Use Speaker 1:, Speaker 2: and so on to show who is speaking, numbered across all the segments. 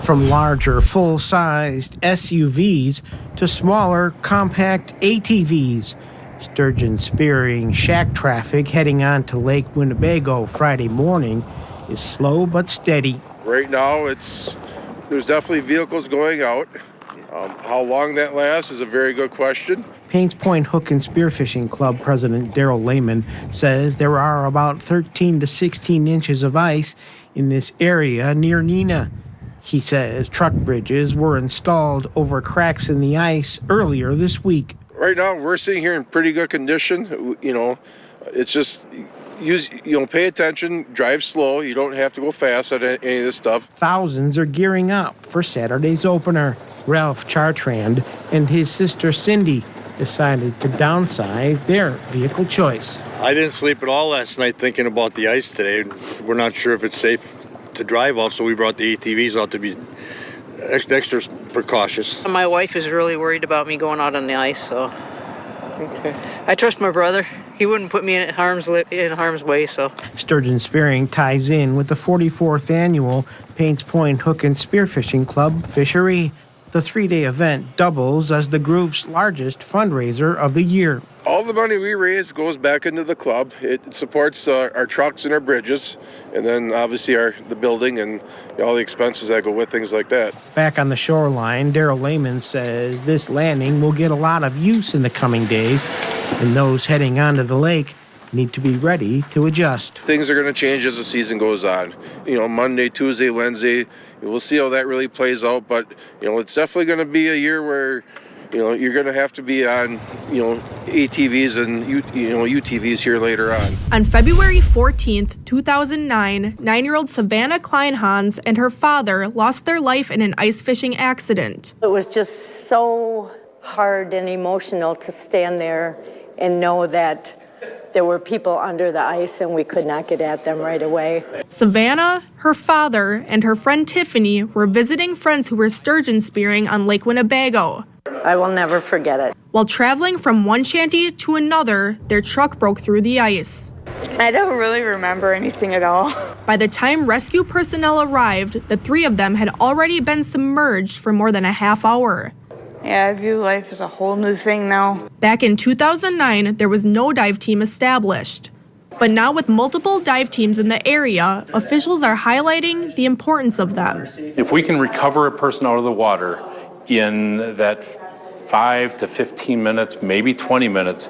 Speaker 1: From larger, full-sized SUVs to smaller, compact ATVs, Sturgeon Spearing shack traffic heading on to Lake Winnebago Friday morning is slow but steady.
Speaker 2: Right now, there's definitely vehicles going out. How long that lasts is a very good question.
Speaker 1: Paynes Point Hook and Spearfishing Club President Darryl Lehman says there are about 13 to 16 inches of ice in this area near Neenah. He says truck bridges were installed over cracks in the ice earlier this week.
Speaker 2: Right now, we're sitting here in pretty good condition. It's just pay attention, drive slow. You don't have to go fast at any of this stuff.
Speaker 1: Thousands are gearing up for Saturday's opener. Ralph Chartrand and his sister Cindy decided to downsize their vehicle choice.
Speaker 3: I didn't sleep at all last night thinking about the ice today. We're not sure if it's safe to drive out, so we brought the ATVs out to be extra precautious.
Speaker 4: My wife is really worried about me going out on the ice, so I trust my brother. He wouldn't put me in harm's way, so.
Speaker 1: Sturgeon Spearing ties in with the 44th annual Paynes Point Hook and Spearfishing Club Fishery. The three-day event doubles as the group's largest fundraiser of the year.
Speaker 2: All the money we raise goes back into the club. It supports our trucks and our bridges, and then obviously the building and all the expenses that go with things like that.
Speaker 1: Back on the shoreline, Darryl Lehman says this landing will get a lot of use in the coming days, and those heading onto the lake need to be ready to adjust.
Speaker 2: Things are going to change as the season goes on. Monday, Tuesday, Wednesday, we'll see how that really plays out, but it's definitely going to be a year where you're going to have to be on, ATVs and UTVs here later on.
Speaker 5: On February 14th, 2009, 9-year-old Savannah Kleinhans and her father lost their life in an ice fishing accident.
Speaker 6: It was just so hard and emotional to stand there and know that there were people under the ice and we could not get at them right away.
Speaker 5: Savannah, her father, and her friend Tiffany were visiting friends who were sturgeon spearing on Lake Winnebago.
Speaker 6: I will never forget it.
Speaker 5: While traveling from one shanty to another, their truck broke through the ice.
Speaker 7: I don't really remember anything at all.
Speaker 5: By the time rescue personnel arrived, the three of them had already been submerged for more than a half hour.
Speaker 7: Yeah, I view life as a whole new thing now.
Speaker 5: Back in 2009, there was no dive team established. But now with multiple dive teams in the area, officials are highlighting the importance of them.
Speaker 8: If we can recover a person out of the water in that 5 to 15 minutes, maybe 20 minutes,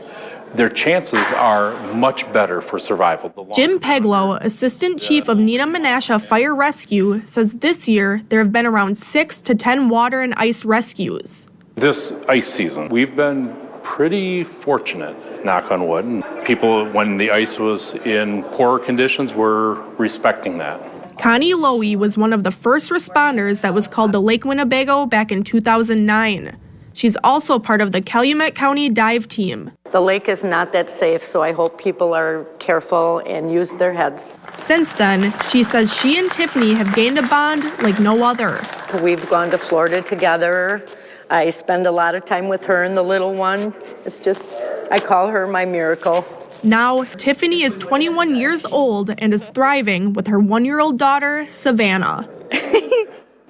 Speaker 8: their chances are much better for survival.
Speaker 5: Jim Peglow, Assistant Chief of Neenah Menasha Fire Rescue, says this year there have been around 6 to 10 water and ice rescues.
Speaker 8: This ice season, we've been pretty fortunate, knock on wood. And people, when the ice was in poorer conditions, were respecting that.
Speaker 5: Connie Lowy was one of the first responders that was called to Lake Winnebago back in 2009. She's also part of the Calumet County dive team.
Speaker 6: The lake is not that safe, so I hope people are careful and use their heads.
Speaker 5: Since then, she says she and Tiffany have gained a bond like no other.
Speaker 6: We've gone to Florida together. I spend a lot of time with her and the little one. It's just, I call her my miracle.
Speaker 5: Now, Tiffany is 21 years old and is thriving with her 1-year-old daughter, Savannah.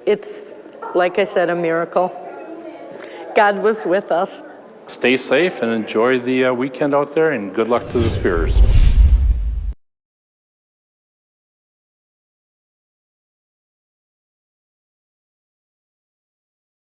Speaker 6: It's, like I said, a miracle. God was with us.
Speaker 8: Stay safe and enjoy the weekend out there, and good luck to the spearers.